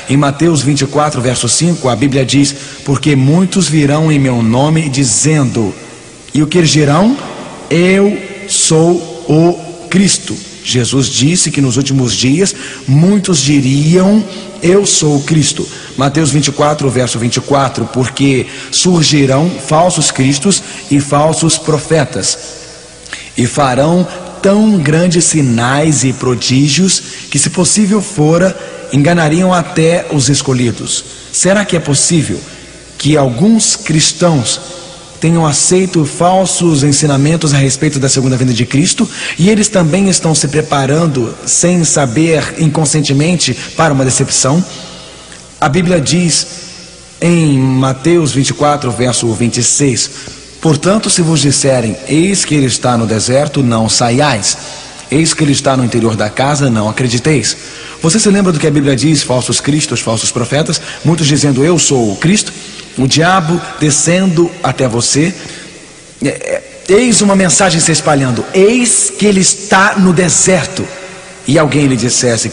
Em Mateus 24, verso 5, a Bíblia diz: porque muitos virão em meu nome dizendo, e o que eles dirão? Eu sou o Cristo. Jesus disse que nos últimos dias muitos diriam, eu sou o Cristo. Mateus 24, verso 24, porque surgirão falsos cristos e falsos profetas, e farão tão grandes sinais e prodígios que, se possível fora, enganariam até os escolhidos. Será que é possível que alguns cristãos tenham aceito falsos ensinamentos a respeito da segunda vinda de Cristo e eles também estão se preparando, sem saber, inconscientemente, para uma decepção? A Bíblia diz em Mateus 24, verso 26: portanto, se vos disserem, eis que ele está no deserto, não saiais. Eis que ele está no interior da casa, não acrediteis. Você se lembra do que a Bíblia diz? Falsos cristos, falsos profetas, muitos dizendo, eu sou o Cristo. O diabo descendo até você. Eis uma mensagem se espalhando: eis que ele está no deserto. E alguém lhe dissesse,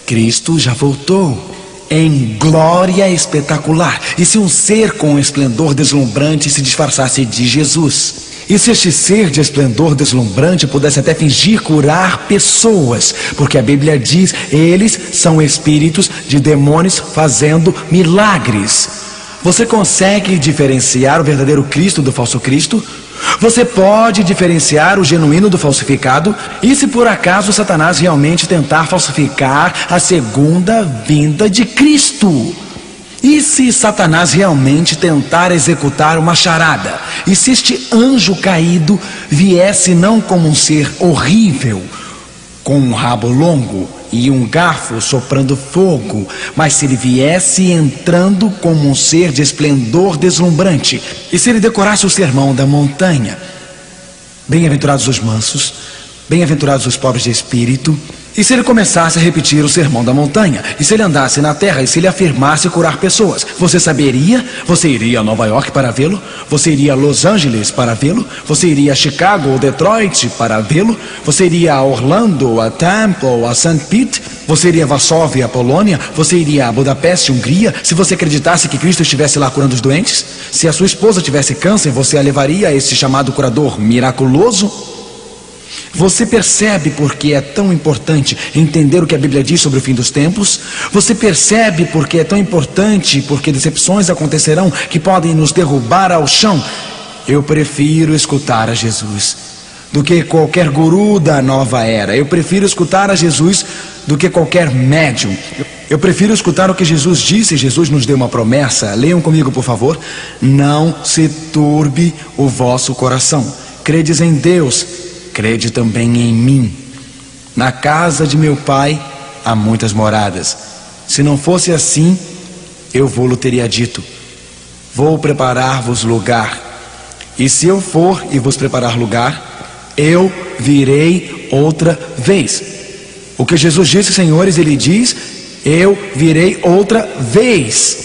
Cristo já voltou em glória espetacular. E se um ser com esplendor deslumbrante se disfarçasse de Jesus? E se este ser de esplendor deslumbrante pudesse até fingir curar pessoas? Porque a Bíblia diz, eles são espíritos de demônios fazendo milagres. Você consegue diferenciar o verdadeiro Cristo do falso Cristo? Você pode diferenciar o genuíno do falsificado? E se por acaso Satanás realmente tentar falsificar a segunda vinda de Cristo? E se Satanás realmente tentar executar uma charada? E se este anjo caído viesse não como um ser horrível, com um rabo longo e um garfo soprando fogo, mas se ele viesse entrando como um ser de esplendor deslumbrante? E se ele decorasse o sermão da montanha? Bem-aventurados os mansos, bem-aventurados os pobres de espírito. E se ele começasse a repetir o sermão da montanha? E se ele andasse na terra? E se ele afirmasse curar pessoas? Você saberia? Você iria a Nova York para vê-lo? Você iria a Los Angeles para vê-lo? Você iria a Chicago ou Detroit para vê-lo? Você iria a Orlando, a Tampa ou a St. Pete? Você iria a Varsóvia, a Polônia? Você iria a Budapeste, Hungria? Se você acreditasse que Cristo estivesse lá curando os doentes? Se a sua esposa tivesse câncer, você a levaria a esse chamado curador miraculoso? Você percebe porque é tão importante entender o que a Bíblia diz sobre o fim dos tempos? Você percebe porque é tão importante, porque decepções acontecerão que podem nos derrubar ao chão? Eu prefiro escutar a Jesus do que qualquer guru da nova era. Eu prefiro escutar a Jesus do que qualquer médium. Eu prefiro escutar o que Jesus disse. Jesus nos deu uma promessa. Leiam comigo, por favor. Não se turbe o vosso coração. Credes em Deus, crede também em mim. Na casa de meu pai há muitas moradas. Se não fosse assim, eu vou-lo teria dito. Vou preparar-vos lugar. E se eu for e vos preparar lugar, eu virei outra vez. O que Jesus disse, senhores, ele diz, eu virei outra vez.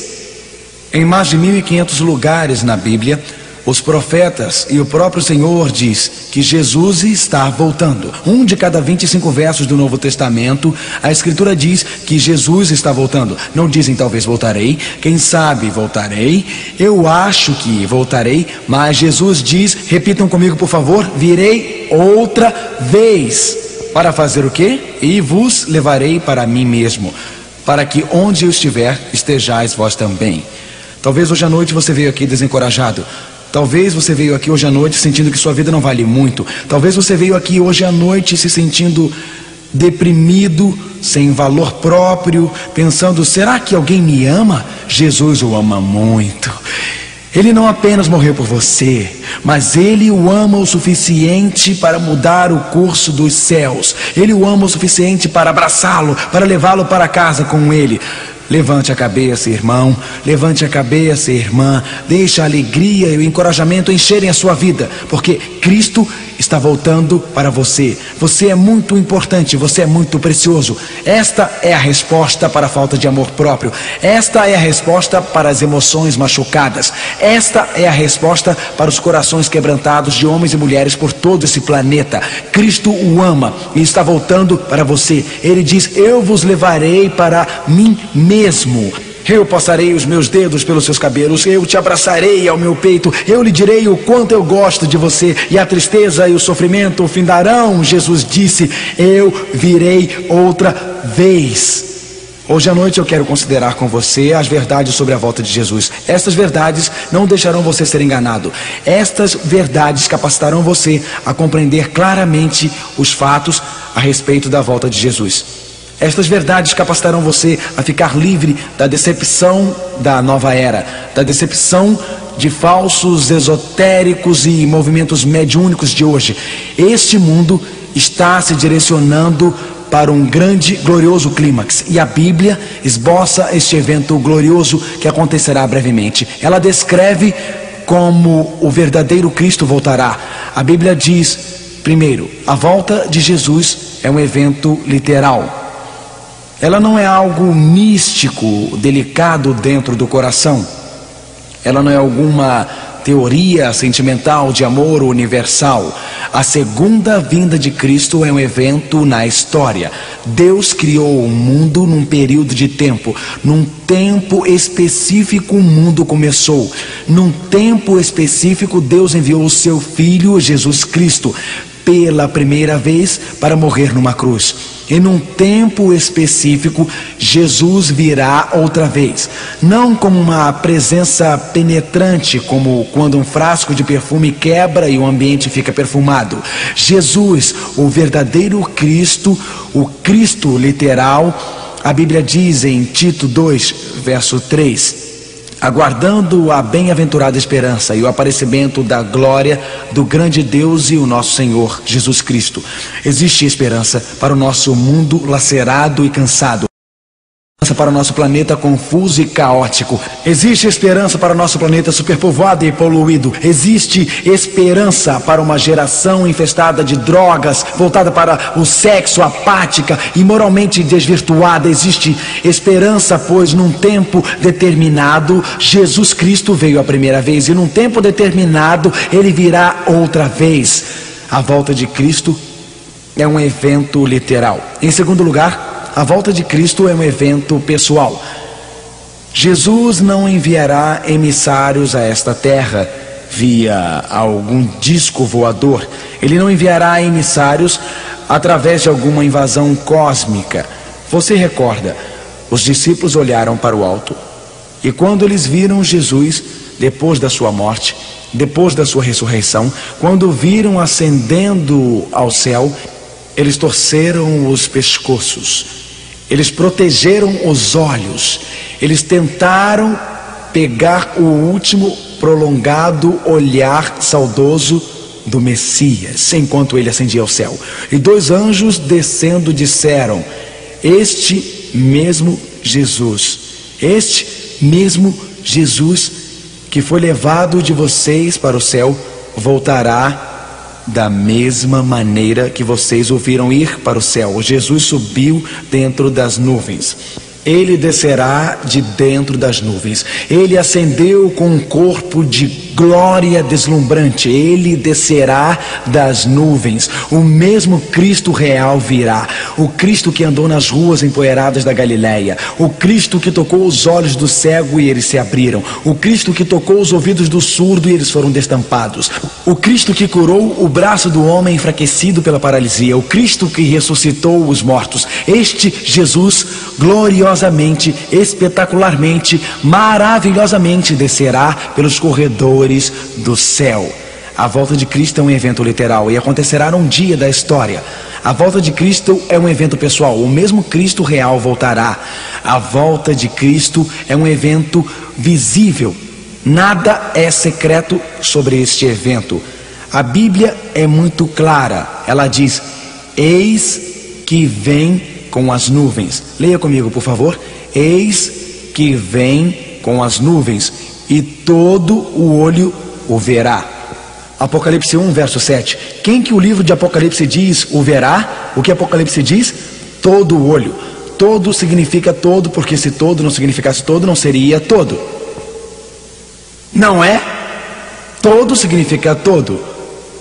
Em mais de 1.500 lugares na Bíblia, os profetas e o próprio Senhor diz que Jesus está voltando. Um de cada 25 versos do Novo Testamento, a Escritura diz que Jesus está voltando. Não dizem talvez voltarei, quem sabe voltarei, eu acho que voltarei, mas Jesus diz, repitam comigo por favor, virei outra vez. Para fazer o quê? E vos levarei para mim mesmo, para que onde eu estiver, estejais vós também. Talvez hoje à noite você veio aqui desencorajado. Talvez você veio aqui hoje à noite sentindo que sua vida não vale muito. Talvez você veio aqui hoje à noite se sentindo deprimido, sem valor próprio, pensando, será que alguém me ama? Jesus o ama muito. Ele não apenas morreu por você, mas Ele o ama o suficiente para mudar o curso dos céus. Ele o ama o suficiente para abraçá-lo, para levá-lo para casa com Ele. Levante a cabeça, irmão, levante a cabeça, irmã, deixe a alegria e o encorajamento encherem a sua vida, porque Cristo está voltando para você. Você é muito importante, você é muito precioso. Esta é a resposta para a falta de amor próprio. Esta é a resposta para as emoções machucadas. Esta é a resposta para os corações quebrantados de homens e mulheres por todo esse planeta. Cristo o ama e está voltando para você. Ele diz: eu vos levarei para mim mesmo. Eu passarei os meus dedos pelos seus cabelos, eu te abraçarei ao meu peito, eu lhe direi o quanto eu gosto de você, e a tristeza e o sofrimento findarão. Jesus disse: eu virei outra vez. Hoje à noite eu quero considerar com você as verdades sobre a volta de Jesus. Estas verdades não deixarão você ser enganado. Estas verdades capacitarão você a compreender claramente os fatos a respeito da volta de Jesus. Estas verdades capacitarão você a ficar livre da decepção da nova era, da decepção de falsos esotéricos e movimentos mediúnicos de hoje. Este mundo está se direcionando para um grande, glorioso clímax, e a Bíblia esboça este evento glorioso que acontecerá brevemente. Ela descreve como o verdadeiro Cristo voltará. A Bíblia diz, primeiro, a volta de Jesus é um evento literal. Ela não é algo místico, delicado dentro do coração. Ela não é alguma teoria sentimental de amor universal. A segunda vinda de Cristo é um evento na história. Deus criou o mundo num período de tempo. Num tempo específico o mundo começou. Num tempo específico Deus enviou o seu Filho Jesus Cristo pela primeira vez para morrer numa cruz. E num tempo específico, Jesus virá outra vez. Não como uma presença penetrante, como quando um frasco de perfume quebra e o ambiente fica perfumado. Jesus, o verdadeiro Cristo, o Cristo literal, a Bíblia diz em Tito 2, verso 3... aguardando a bem-aventurada esperança e o aparecimento da glória do grande Deus e o nosso Senhor Jesus Cristo. Existe esperança para o nosso mundo lacerado e cansado. Para o nosso planeta confuso e caótico. Existe esperança para o nosso planeta superpovoado e poluído. Existe esperança para uma geração infestada de drogas, voltada para o sexo, apática e moralmente desvirtuada. Existe esperança, pois num tempo determinado Jesus Cristo veio a primeira vez, e num tempo determinado Ele virá outra vez. A volta de Cristo é um evento literal. Em segundo lugar, a volta de Cristo é um evento pessoal. Jesus não enviará emissários a esta terra via algum disco voador. Ele não enviará emissários através de alguma invasão cósmica. Você recorda, os discípulos olharam para o alto, e quando eles viram Jesus, depois da sua morte, depois da sua ressurreição, quando o viram ascendendo ao céu, eles torceram os pescoços. Eles protegeram os olhos. Eles tentaram pegar o último prolongado olhar saudoso do Messias, enquanto ele ascendia ao céu. E dois anjos descendo disseram: este mesmo Jesus que foi levado de vocês para o céu, voltará da mesma maneira que vocês o viram ir para o céu. Jesus subiu dentro das nuvens. Ele descerá de dentro das nuvens. Ele ascendeu com um corpo de glória deslumbrante. Ele descerá das nuvens. O mesmo Cristo real virá. O Cristo que andou nas ruas empoeiradas da Galileia. O Cristo que tocou os olhos do cego e eles se abriram. O Cristo que tocou os ouvidos do surdo e eles foram destampados. O Cristo que curou o braço do homem enfraquecido pela paralisia. O Cristo que ressuscitou os mortos. Este Jesus gloriosamente, espetacularmente, maravilhosamente descerá pelos corredores do céu. A volta de Cristo é um evento literal e acontecerá num dia da história. A volta de Cristo é um evento pessoal. O mesmo Cristo real voltará. A volta de Cristo é um evento visível. Nada é secreto sobre este evento. A Bíblia é muito clara. Ela diz: eis que vem com as nuvens. Leia comigo, por favor. Eis que vem com as nuvens, e todo o olho o verá. Apocalipse 1, verso 7. Quem que o livro de Apocalipse diz o verá? O que Apocalipse diz? Todo o olho. Todo significa todo, porque se todo não significasse todo, não seria todo. Não é? Todo significa todo,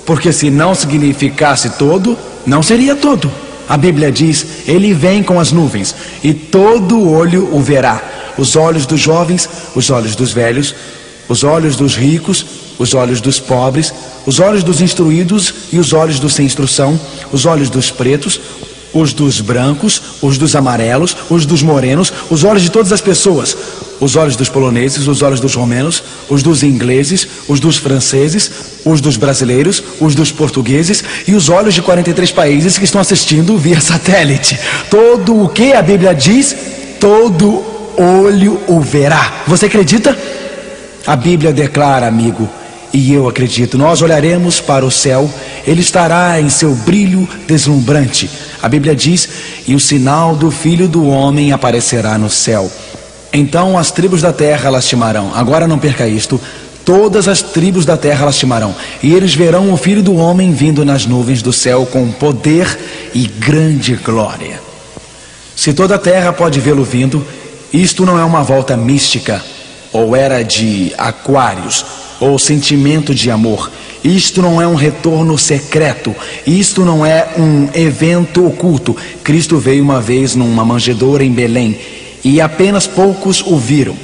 porque se não significasse todo, não seria todo. A Bíblia diz, ele vem com as nuvens, e todo olho o verá. Os olhos dos jovens, os olhos dos velhos, os olhos dos ricos, os olhos dos pobres, os olhos dos instruídos e os olhos dos sem instrução, os olhos dos pretos, os dos brancos, os dos amarelos, os dos morenos, os olhos de todas as pessoas, os olhos dos poloneses, os olhos dos romenos, os dos ingleses, os dos franceses, os dos brasileiros, os dos portugueses e os olhos de 43 países que estão assistindo via satélite. Todo o que a Bíblia diz, todo olho o verá. Você acredita? A Bíblia declara, amigo, e eu acredito. Nós olharemos para o céu, ele estará em seu brilho deslumbrante. A Bíblia diz, e o sinal do Filho do Homem aparecerá no céu. Então as tribos da terra lastimarão. Agora não perca isto. Todas as tribos da terra lastimarão, e eles verão o Filho do Homem vindo nas nuvens do céu com poder e grande glória. Se toda a terra pode vê-lo vindo, isto não é uma volta mística, ou era de Aquários, ou sentimento de amor. Isto não é um retorno secreto. Isto não é um evento oculto. Cristo veio uma vez numa manjedoura em Belém, e apenas poucos o viram.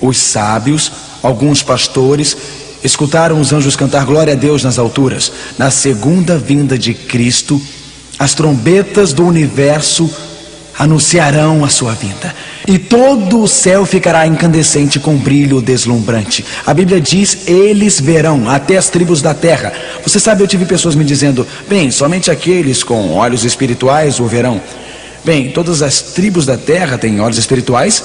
Os sábios, alguns pastores, escutaram os anjos cantar glória a Deus nas alturas. Na segunda vinda de Cristo, as trombetas do universo anunciarão a sua vinda, e todo o céu ficará incandescente com brilho deslumbrante. A Bíblia diz, eles verão, até as tribos da terra. Você sabe, eu tive pessoas me dizendo, bem, somente aqueles com olhos espirituais o verão. Bem, todas as tribos da terra têm olhos espirituais?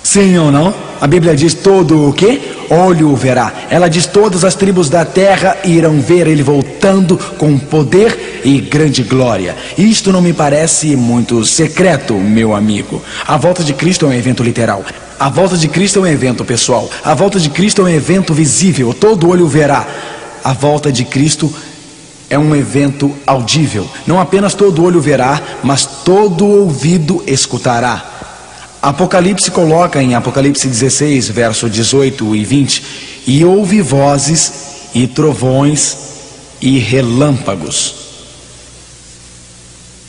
Sim ou não? A Bíblia diz, todo o quê? Olho o verá. Ela diz, todas as tribos da terra irão ver ele voltando com poder e grande glória. Isto não me parece muito secreto, meu amigo. A volta de Cristo é um evento literal. A volta de Cristo é um evento pessoal. A volta de Cristo é um evento visível. Todo olho o verá. A volta de Cristo é um evento audível. Não apenas todo olho verá, mas todo ouvido escutará. Apocalipse coloca em Apocalipse 16, verso 18 e 20, e ouve vozes e trovões e relâmpagos.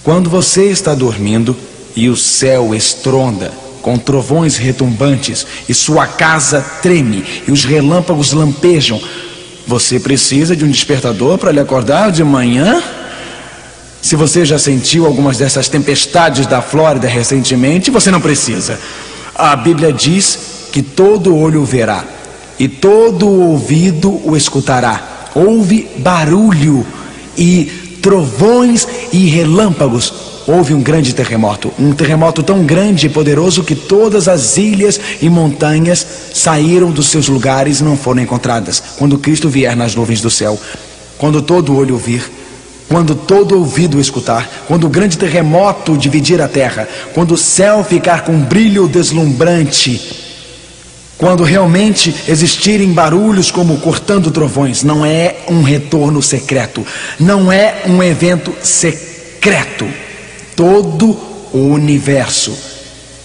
Quando você está dormindo e o céu estronda com trovões retumbantes e sua casa treme e os relâmpagos lampejam, você precisa de um despertador para lhe acordar de manhã? Se você já sentiu algumas dessas tempestades da Flórida recentemente, você não precisa. A Bíblia diz que todo olho o verá e todo ouvido o escutará. Houve barulho e trovões e relâmpagos. Houve um grande terremoto, um terremoto tão grande e poderoso que todas as ilhas e montanhas saíram dos seus lugares e não foram encontradas. Quando Cristo vier nas nuvens do céu, quando todo olho ouvir, quando todo ouvido escutar, quando o grande terremoto dividir a terra, quando o céu ficar com brilho deslumbrante, quando realmente existirem barulhos como cortando trovões, não é um retorno secreto, não é um evento secreto. Todo o universo,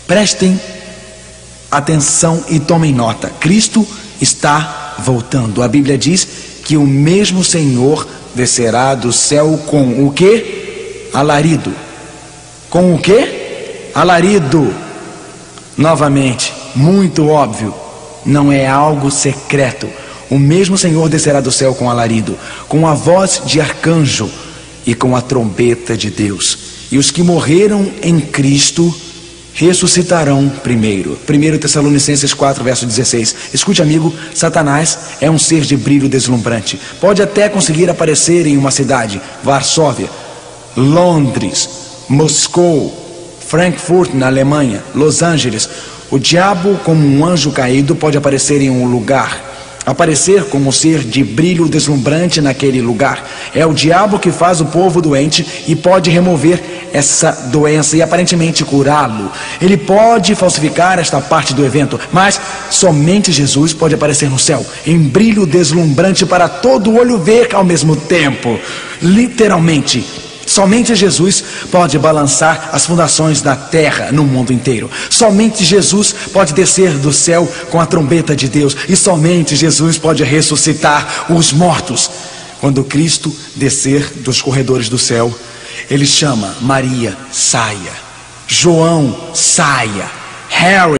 prestem atenção e tomem nota, Cristo está voltando. A Bíblia diz que o mesmo Senhor descerá do céu com o quê? Alarido. Com o quê? Alarido. Novamente, muito óbvio, não é algo secreto. O mesmo Senhor descerá do céu com alarido, com a voz de arcanjo e com a trombeta de Deus. E os que morreram em Cristo ressuscitarão primeiro. 1 Tessalonicenses 4, verso 16. Escute, amigo, Satanás é um ser de brilho deslumbrante. Pode até conseguir aparecer em uma cidade, Varsóvia, Londres, Moscou, Frankfurt na Alemanha, Los Angeles. O diabo, como um anjo caído, pode aparecer em um lugar, aparecer como um ser de brilho deslumbrante naquele lugar. É o diabo que faz o povo doente e pode remover essa doença e aparentemente curá-lo. Ele pode falsificar esta parte do evento, mas somente Jesus pode aparecer no céu em brilho deslumbrante para todo olho ver ao mesmo tempo. Literalmente, somente Jesus pode balançar as fundações da terra no mundo inteiro. Somente Jesus pode descer do céu com a trombeta de Deus. E somente Jesus pode ressuscitar os mortos. Quando Cristo descer dos corredores do céu, Ele chama Maria, saia. João, saia. Harry,